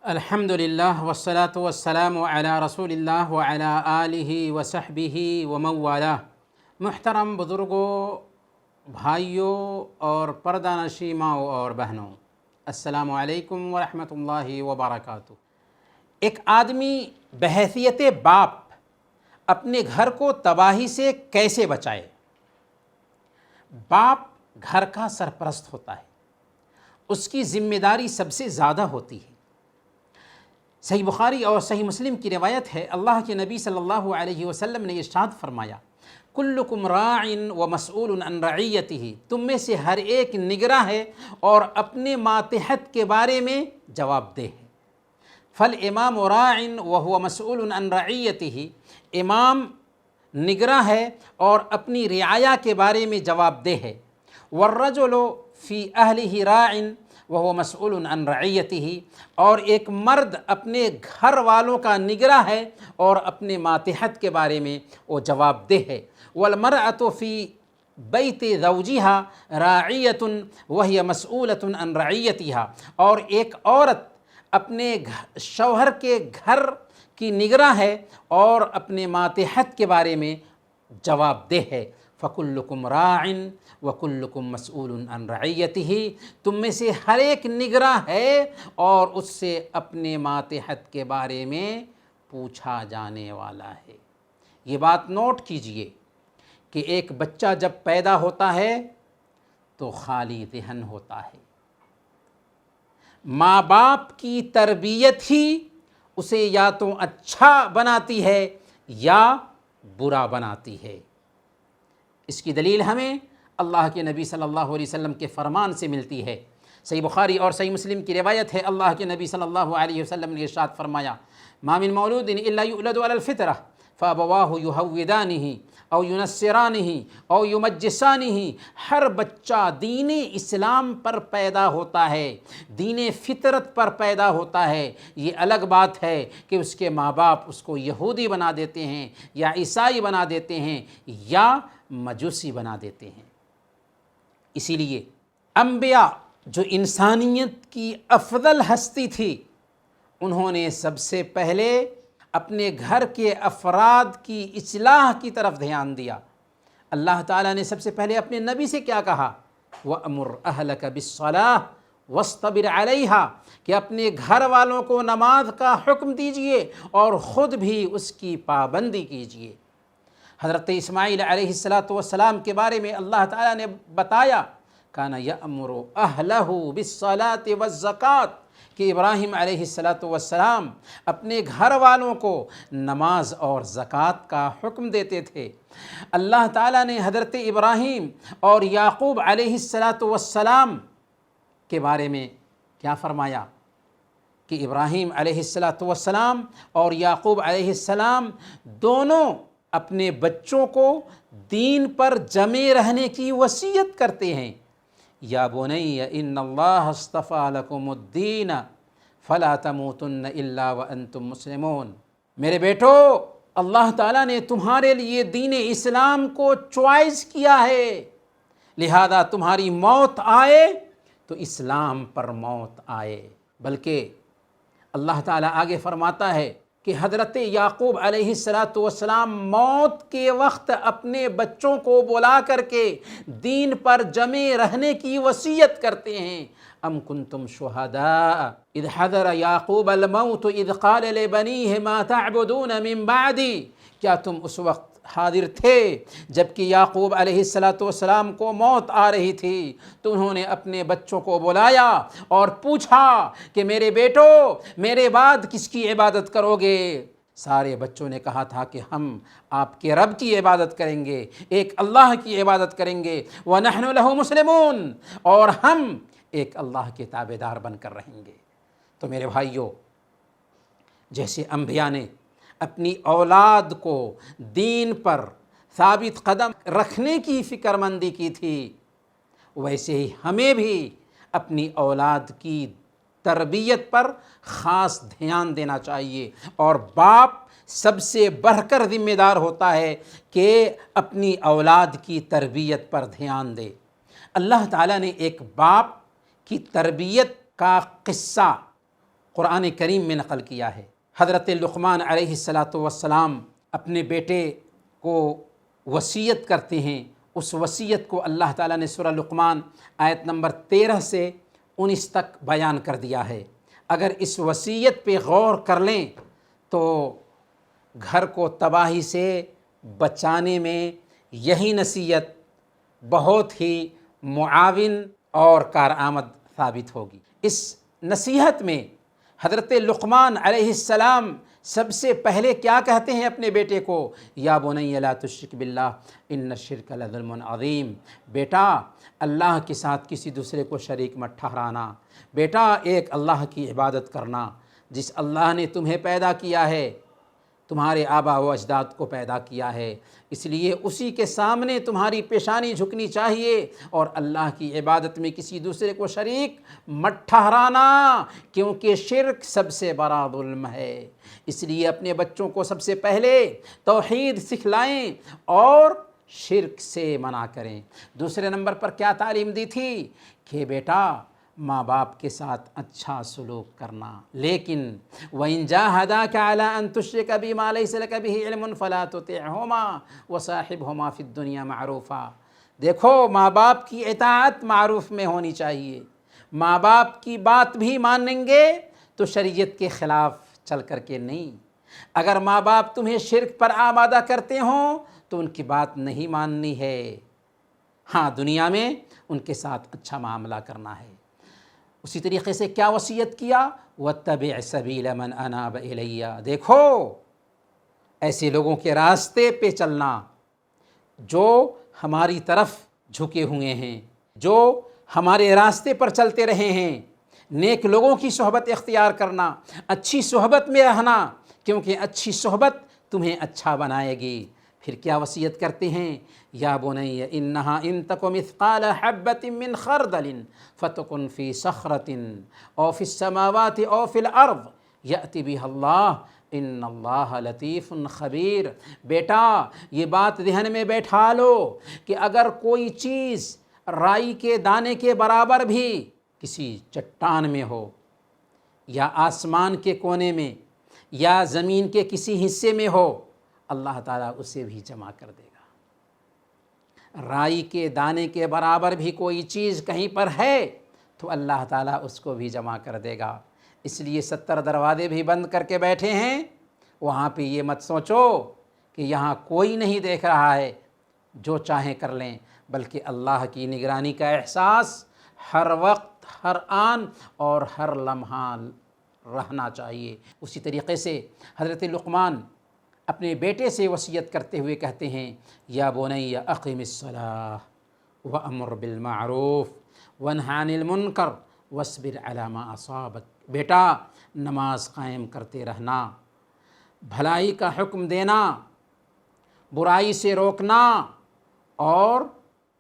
الحمدللہ والصلاة والسلام علی رسول اللہ وعلی آلہ وصحبہ ومن والہ۔ محترم بزرگوں، بھائیوں اور پردہ نشین ماؤں اور بہنوں، السلام علیکم ورحمۃ اللہ وبرکاتہ۔ ایک آدمی بحیثیت باپ اپنے گھر کو تباہی سے کیسے بچائے؟ باپ گھر کا سرپرست ہوتا ہے، اس کی ذمہ داری سب سے زیادہ ہوتی ہے۔ صحیح بخاری اور صحیح مسلم کی روایت ہے، اللہ کے نبی صلی اللہ علیہ وسلم نے ارشاد فرمایا، کلکم راع ومسئول عن رعیتہ، تم میں سے ہر ایک نگراں ہے اور اپنے ماتحت کے بارے میں جواب دہ ہے۔ فالامام راع وهو مسئول عن رعیتہ، امام نگراں ہے اور اپنی رعایا کے بارے میں جواب دہ ہے۔ والرجل فی اہلہ راع وهو مسئول عن رعیتہ، اور ایک مرد اپنے گھر والوں کا نگراں ہے اور اپنے ماتحت کے بارے میں وہ جواب دہ ہے۔ والمرأة فی بیت زوجہا راعیۃ وہی مسئولۃ عن رعیتہا، اور ایک عورت اپنے شوہر کے گھر کی نگراں ہے اور اپنے ماتحت کے بارے میں جواب دہ ہے۔ فَكُلُّكُمْ رَاعٍ وَكُلُّكُمْ مَسْئُولٌ عَنْ رَعِيَّتِهِ، تم میں سے ہر ایک نگراں ہے اور اس سے اپنے ماتحت کے بارے میں پوچھا جانے والا ہے۔ یہ بات نوٹ کیجئے کہ ایک بچہ جب پیدا ہوتا ہے تو خالی ذہن ہوتا ہے، ماں باپ کی تربیت ہی اسے یا تو اچھا بناتی ہے یا برا بناتی ہے۔ اس کی دلیل ہمیں اللہ کے نبی صلی اللہ علیہ وسلم کے فرمان سے ملتی ہے۔ صحیح بخاری اور صحیح مسلم کی روایت ہے، اللہ کے نبی صلی اللہ علیہ وسلم نے ارشاد فرمایا، ما من مولود الا یولد علی الفطرہ فابواہ یہودانہ او ینصرانہ او یمجسانہ، ہر بچہ دین اسلام پر پیدا ہوتا ہے، دین فطرت پر پیدا ہوتا ہے۔ یہ الگ بات ہے کہ اس کے ماں باپ اس کو یہودی بنا دیتے ہیں یا عیسائی بنا دیتے ہیں یا مجوسی بنا دیتے ہیں۔ اسی لیے انبیاء جو انسانیت کی افضل ہستی تھی، انہوں نے سب سے پہلے اپنے گھر کے افراد کی اصلاح کی طرف دھیان دیا۔ اللہ تعالیٰ نے سب سے پہلے اپنے نبی سے کیا کہا؟ وَأْمُرْ أَهْلَكَ بِالصَّلَاةِ وَاصْطَبِرْ عَلَيْهَا، کہ اپنے گھر والوں کو نماز کا حکم دیجئے اور خود بھی اس کی پابندی کیجئے۔ حضرت اسماعیل علیہ السلام کے بارے میں اللہ تعالیٰ نے بتایا، کان یأمر اہلہ بالصلاۃ والزکوٰۃ، کہ ابراہیم علیہ السلام اپنے گھر والوں کو نماز اور زکوٰۃ کا حکم دیتے تھے۔ اللہ تعالیٰ نے حضرت ابراہیم اور یعقوب علیہ السلام کے بارے میں کیا فرمایا کہ ابراہیم علیہ السلام اور یعقوب علیہ السلام دونوں اپنے بچوں کو دین پر جمے رہنے کی وصیت کرتے ہیں۔ یا بنی ان اللہ اصطفیٰ لکم الدین فلا تموتن الا وانتم مسلمون، میرے بیٹو، اللہ تعالیٰ نے تمہارے لیے دین اسلام کو چوائس کیا ہے، لہذا تمہاری موت آئے تو اسلام پر موت آئے۔ بلکہ اللہ تعالیٰ آگے فرماتا ہے کہ حضرت یعقوب علیہ السلام موت کے وقت اپنے بچوں کو بلا کر کے دین پر جمے رہنے کی وصیت کرتے ہیں۔ ام کنتم شہداء اذ حضر یعقوب الموت اذ قال لبنیہ ما تعبدون من بعدی، کیا تم اس وقت حاضر تھے جب کہ یعقوب علیہ السلام کو موت آ رہی تھی تو انہوں نے اپنے بچوں کو بلایا اور پوچھا کہ میرے بیٹو، میرے بعد کس کی عبادت کرو گے؟ سارے بچوں نے کہا تھا کہ ہم آپ کے رب کی عبادت کریں گے، ایک اللہ کی عبادت کریں گے، وَنَحْنُ لَهُ مُسْلِمُونَ، اور ہم ایک اللہ کے تابعدار بن کر رہیں گے۔ تو میرے بھائیوں، جیسے انبیاء نے اپنی اولاد کو دین پر ثابت قدم رکھنے کی فکر مندی کی تھی، ویسے ہی ہمیں بھی اپنی اولاد کی تربیت پر خاص دھیان دینا چاہیے، اور باپ سب سے بڑھ کر ذمہ دار ہوتا ہے کہ اپنی اولاد کی تربیت پر دھیان دے۔ اللہ تعالیٰ نے ایک باپ کی تربیت کا قصہ قرآن کریم میں نقل کیا ہے۔ حضرت لقمان علیہ السلام اپنے بیٹے کو وصیت کرتے ہیں، اس وصیت کو اللہ تعالیٰ نے سورہ لقمان آیت نمبر 13 سے 19 تک بیان کر دیا ہے۔ اگر اس وصیت پہ غور کر لیں تو گھر کو تباہی سے بچانے میں یہی نصیحت بہت ہی معاون اور کارآمد ثابت ہوگی۔ اس نصیحت میں حضرت لقمان علیہ السلام سب سے پہلے کیا کہتے ہیں اپنے بیٹے کو؟ یا بنی لا تشرک باللہ ان الشرک لظلم عظیم، بیٹا اللہ کے ساتھ کسی دوسرے کو شریک مت ٹھہرانا، بیٹا ایک اللہ کی عبادت کرنا، جس اللہ نے تمہیں پیدا کیا ہے، تمہارے آبا و اجداد کو پیدا کیا ہے، اس لیے اسی کے سامنے تمہاری پیشانی جھکنی چاہیے، اور اللہ کی عبادت میں کسی دوسرے کو شریک مت ٹھہرانا، کیونکہ شرک سب سے بڑا ظلم ہے۔ اس لیے اپنے بچوں کو سب سے پہلے توحید سکھلائیں اور شرک سے منع کریں۔ دوسرے نمبر پر کیا تعلیم دی تھی کہ بیٹا ماں باپ کے ساتھ اچھا سلوک کرنا، لیکن وَإِن جَاهَدَاكَ عَلَىٰ أَن تُشْرِكَ بِي مَا لَيْسَ لَكَ بِهِ عِلْمٌ فَلَا تُطِعْهُمَا وَصَاحِبْهُمَا فِي الدُّنْيَا مَعْرُوفًا۔ دیکھو ماں باپ کی اطاعت معروف میں ہونی چاہیے، ماں باپ کی بات بھی مانیں گے تو شریعت کے خلاف چل کر کے نہیں۔ اگر ماں باپ تمہیں شرک پر آمادہ کرتے ہوں تو ان کی بات نہیں ماننی ہے، ہاں دنیا میں ان کے ساتھ اچھا معاملہ کرنا ہے۔ اسی طریقے سے کیا وصیت کیا؟ وَاتَّبِعْ سَبِيلَ مَنْ أَنَابَ إِلَيَّ، دیکھو ایسے لوگوں کے راستے پہ چلنا جو ہماری طرف جھکے ہوئے ہیں، جو ہمارے راستے پر چلتے رہے ہیں، نیک لوگوں کی صحبت اختیار کرنا، اچھی صحبت میں رہنا، کیونکہ اچھی صحبت تمہیں اچھا بنائے گی۔ پھر کیا وصیت کرتے ہیں؟ یا بنی انہا ان تک مثقال حبۃ من خردل فتکن فی صخرۃ او فی السماوات او فی الارض یأتی بہا اللہ ان اللہ لطیف خبیر۔ بیٹا یہ بات ذہن میں بیٹھا لو کہ اگر کوئی چیز رائی کے دانے کے برابر بھی کسی چٹان میں ہو، یا آسمان کے کونے میں، یا زمین کے کسی حصے میں ہو، اللہ تعالیٰ اسے بھی جمع کر دے گا۔ رائی کے دانے کے برابر بھی کوئی چیز کہیں پر ہے تو اللہ تعالیٰ اس کو بھی جمع کر دے گا۔ اس لیے 70 دروازے بھی بند کر کے بیٹھے ہیں، وہاں پہ یہ مت سوچو کہ یہاں کوئی نہیں دیکھ رہا ہے، جو چاہیں کر لیں، بلکہ اللہ کی نگرانی کا احساس ہر وقت، ہر آن اور ہر لمحہ رہنا چاہیے۔ اسی طریقے سے حضرت لقمان اپنے بیٹے سے وصیت کرتے ہوئے کہتے ہیں یا بنی اقم الصلاۃ وامر بالمعروف وانہ عن المنکر واصبر علی ما اصابک، بیٹا نماز قائم کرتے رہنا، بھلائی کا حکم دینا، برائی سے روکنا، اور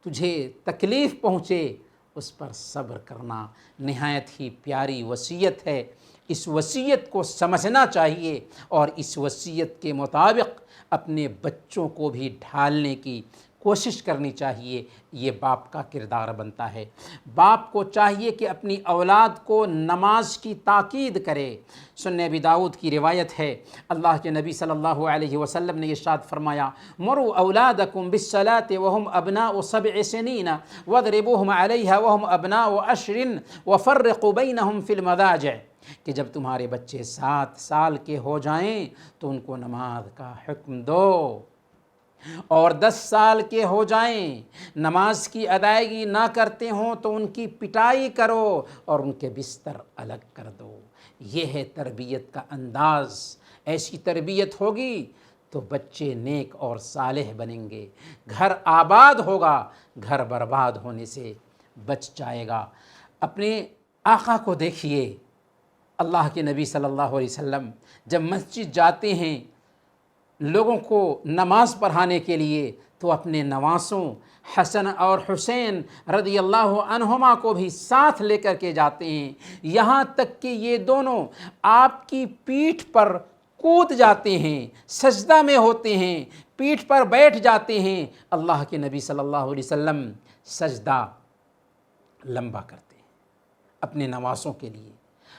تجھے تکلیف پہنچے اس پر صبر کرنا۔ نہایت ہی پیاری وصیت ہے، اس وصیت کو سمجھنا چاہیے اور اس وصیت کے مطابق اپنے بچوں کو بھی ڈھالنے کی کوشش کرنی چاہیے۔ یہ باپ کا کردار بنتا ہے۔ باپ کو چاہیے کہ اپنی اولاد کو نماز کی تاکید کرے۔ سنن ابی داؤد کی روایت ہے، اللہ کے نبی صلی اللہ علیہ وسلم نے ارشاد فرمایا مروا اولادکم بالصلاة وهم ابناء 7 سنین واضربوهم علیہا وهم ابناء 10 وفرقوا بینہم فی المضاجع، کہ جب تمہارے بچے 7 سال کے ہو جائیں تو ان کو نماز کا حکم دو، اور 10 سال کے ہو جائیں نماز کی ادائیگی نہ کرتے ہوں تو ان کی پٹائی کرو اور ان کے بستر الگ کر دو۔ یہ ہے تربیت کا انداز۔ ایسی تربیت ہوگی تو بچے نیک اور صالح بنیں گے، گھر آباد ہوگا، گھر برباد ہونے سے بچ جائے گا۔ اپنے آقا کو دیکھیے، اللہ کے نبی صلی اللہ علیہ وسلم جب مسجد جاتے ہیں لوگوں کو نماز پڑھانے کے لیے تو اپنے نواسوں حسن اور حسین رضی اللہ عنہما کو بھی ساتھ لے کر کے جاتے ہیں، یہاں تک کہ یہ دونوں آپ کی پیٹھ پر کود جاتے ہیں، سجدہ میں ہوتے ہیں، پیٹھ پر بیٹھ جاتے ہیں۔ اللہ کے نبی صلی اللہ علیہ وسلم سجدہ لمبا کرتے ہیں اپنے نواسوں کے لیے۔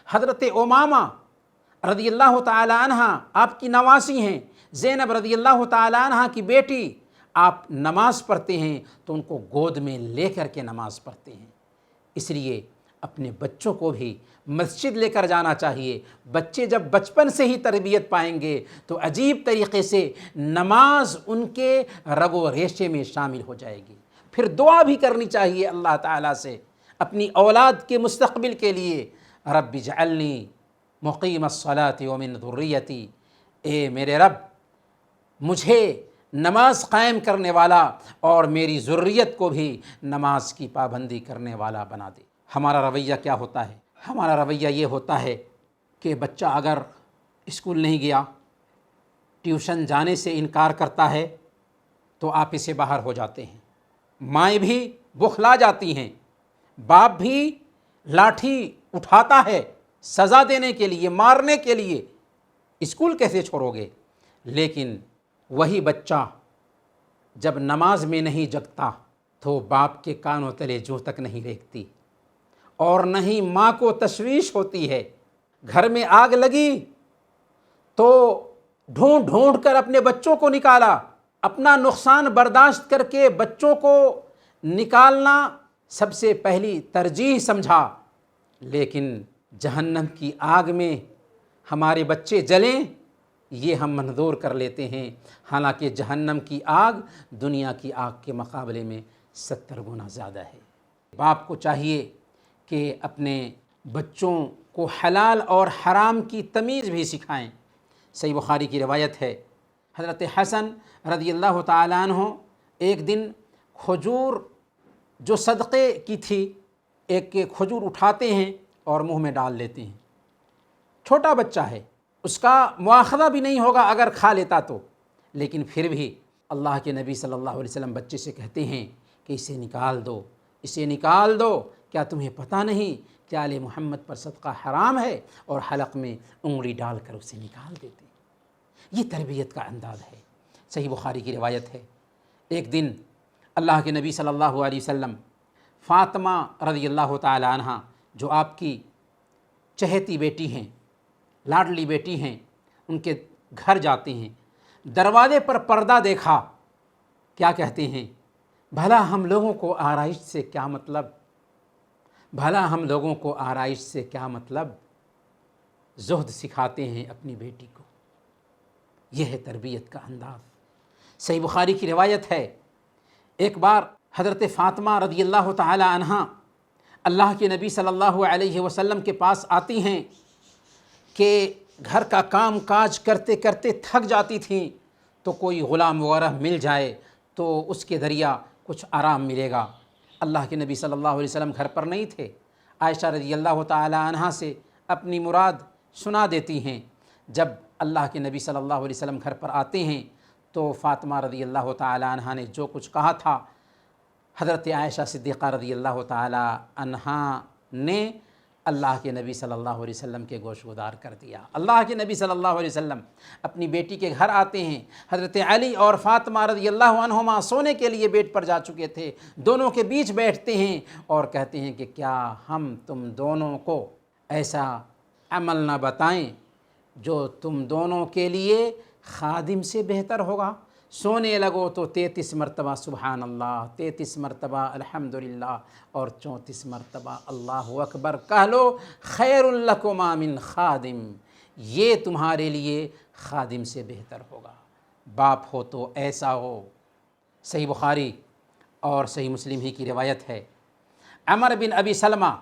حضرت امامہ رضی اللہ تعالی عنہ آپ کی نواسی ہیں، زینب رضی اللہ تعالی عنہ کی بیٹی، آپ نماز پڑھتے ہیں تو ان کو گود میں لے کر کے نماز پڑھتے ہیں۔ اس لیے اپنے بچوں کو بھی مسجد لے کر جانا چاہیے۔ بچے جب بچپن سے ہی تربیت پائیں گے تو عجیب طریقے سے نماز ان کے رگ و ریشے میں شامل ہو جائے گی۔ پھر دعا بھی کرنی چاہیے اللہ تعالیٰ سے اپنی اولاد کے مستقبل کے لیے، رب اجعلنی مقیم الصلاۃ ومن ذریتی، اے میرے رب مجھے نماز قائم کرنے والا اور میری ذریت کو بھی نماز کی پابندی کرنے والا بنا دے۔ ہمارا رویہ کیا ہوتا ہے؟ ہمارا رویہ یہ ہوتا ہے کہ بچہ اگر اسکول نہیں گیا، ٹیوشن جانے سے انکار کرتا ہے تو آپ اسے باہر ہو جاتے ہیں، مائیں بھی بخلا جاتی ہیں، باپ بھی لاٹھی اٹھاتا ہے سزا دینے کے لیے، مارنے کے لیے، اسکول کیسے چھوڑو گے؟ لیکن وہی بچہ جب نماز میں نہیں جگتا تو باپ کے کانوں تلے جو تک نہیں ریکھتی، اور نہ ہی ماں کو تشویش ہوتی ہے۔ گھر میں آگ لگی تو ڈھونڈ ڈھونڈ کر اپنے بچوں کو نکالا، اپنا نقصان برداشت کر کے بچوں کو نکالنا سب سے پہلی ترجیح سمجھا، لیکن جہنم کی آگ میں ہمارے بچے جلیں یہ ہم منظور کر لیتے ہیں، حالانکہ جہنم کی آگ دنیا کی آگ کے مقابلے میں 70 گنا زیادہ ہے۔ باپ کو چاہیے کہ اپنے بچوں کو حلال اور حرام کی تمیز بھی سکھائیں۔ صحیح بخاری کی روایت ہے، حضرت حسن رضی اللہ تعالیٰ عنہ ایک دن کھجور جو صدقے کی تھی، ایک کھجور اٹھاتے ہیں اور منہ میں ڈال لیتے ہیں۔ چھوٹا بچہ ہے، اس کا مواخذہ بھی نہیں ہوگا اگر کھا لیتا تو، لیکن پھر بھی اللہ کے نبی صلی اللہ علیہ وسلم بچے سے کہتے ہیں کہ اسے نکال دو، اسے نکال دو، کیا تمہیں پتہ نہیں کہ آل محمد پر صدقہ حرام ہے؟ اور حلق میں انگلی ڈال کر اسے نکال دیتے ہیں۔ یہ تربیت کا انداز ہے۔ صحیح بخاری کی روایت ہے، ایک دن اللہ کے نبی صلی اللہ علیہ وسلم فاطمہ رضی اللہ تعالی عنہ جو آپ کی چہیتی بیٹی ہیں، لاڈلی بیٹی ہیں، ان کے گھر جاتے ہیں، دروازے پر پردہ دیکھا، کیا کہتے ہیں؟ بھلا ہم لوگوں کو آرائش سے کیا مطلب؟ بھلا ہم لوگوں کو آرائش سے کیا مطلب؟ زہد سکھاتے ہیں اپنی بیٹی کو۔ یہ ہے تربیت کا انداز۔ صحیح بخاری کی روایت ہے، ایک بار حضرت فاطمہ رضی اللہ تعالی عنہ اللہ کے نبی صلی اللہ علیہ وسلم کے پاس آتی ہیں کہ گھر کا کام کاج کرتے کرتے تھک جاتی تھیں، تو کوئی غلام وغیرہ مل جائے تو اس کے ذریعہ کچھ آرام ملے گا۔ اللہ کے نبی صلی اللہ علیہ وسلم گھر پر نہیں تھے، عائشہ رضی اللہ تعالی عنہا سے اپنی مراد سنا دیتی ہیں۔ جب اللہ کے نبی صلی اللہ علیہ وسلم گھر پر آتے ہیں تو فاطمہ رضی اللہ تعالی عنہا نے جو کچھ کہا تھا، حضرت عائشہ صدیقہ رضی اللہ تعالی عنہا نے اللہ کے نبی صلی اللہ علیہ وسلم کے گوش گدار کر دیا۔ اللہ کے نبی صلی اللہ علیہ وسلم اپنی بیٹی کے گھر آتے ہیں، حضرت علی اور فاطمہ رضی اللہ عنہما سونے کے لیے بیڈ پر جا چکے تھے، دونوں کے بیچ بیٹھتے ہیں اور کہتے ہیں کہ کیا ہم تم دونوں کو ایسا عمل نہ بتائیں جو تم دونوں کے لیے خادم سے بہتر ہوگا؟ سونے لگو تو 33 مرتبہ سبحان اللہ، 33 مرتبہ الحمدللہ اور 34 مرتبہ اللہ اکبر کہہ لو، خیر لکما من خادم، یہ تمہارے لیے خادم سے بہتر ہوگا۔ باپ ہو تو ایسا ہو۔ صحیح بخاری اور صحیح مسلم ہی کی روایت ہے، عمر بن ابی سلمہ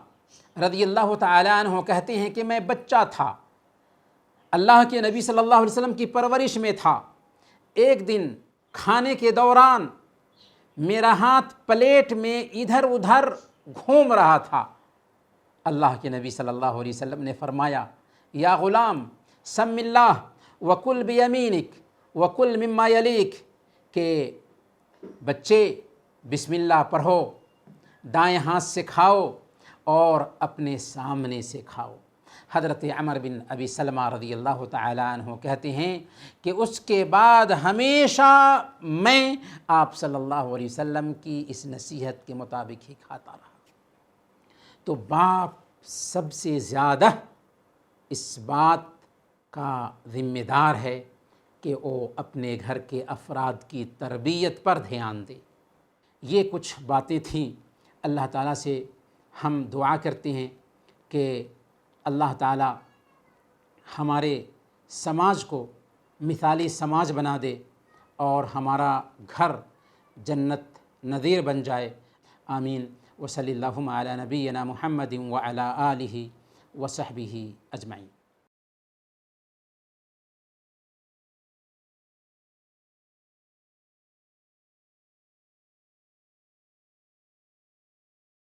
رضی اللہ تعالی عنہ کہتے ہیں کہ میں بچہ تھا، اللہ کے نبی صلی اللہ علیہ وسلم کی پرورش میں تھا۔ ایک دن کھانے کے دوران میرا ہاتھ پلیٹ میں ادھر ادھر گھوم رہا تھا، اللہ کے نبی صلی اللہ علیہ وسلم نے فرمایا، یا غلام سم اللہ وکل بیمینک وکل مما یلیک، کہ بچے بسم اللہ پڑھو، دائیں ہاتھ سے کھاؤ اور اپنے سامنے سے کھاؤ۔ حضرت عمر بن ابی سلمہ رضی اللہ تعالی عنہ کہتے ہیں کہ اس کے بعد ہمیشہ میں آپ صلی اللہ علیہ وسلم کی اس نصیحت کے مطابق ہی کھاتا رہا۔ تو باپ سب سے زیادہ اس بات کا ذمہ دار ہے کہ وہ اپنے گھر کے افراد کی تربیت پر دھیان دے۔ یہ کچھ باتیں تھیں۔ اللہ تعالیٰ سے ہم دعا کرتے ہیں کہ اللہ تعالیٰ ہمارے سماج کو مثالی سماج بنا دے اور ہمارا گھر جنت نظیر بن جائے۔ آمین۔ وصلی اللہم علی نبینا محمد وعلی آلہ وصحبہ اجمعین۔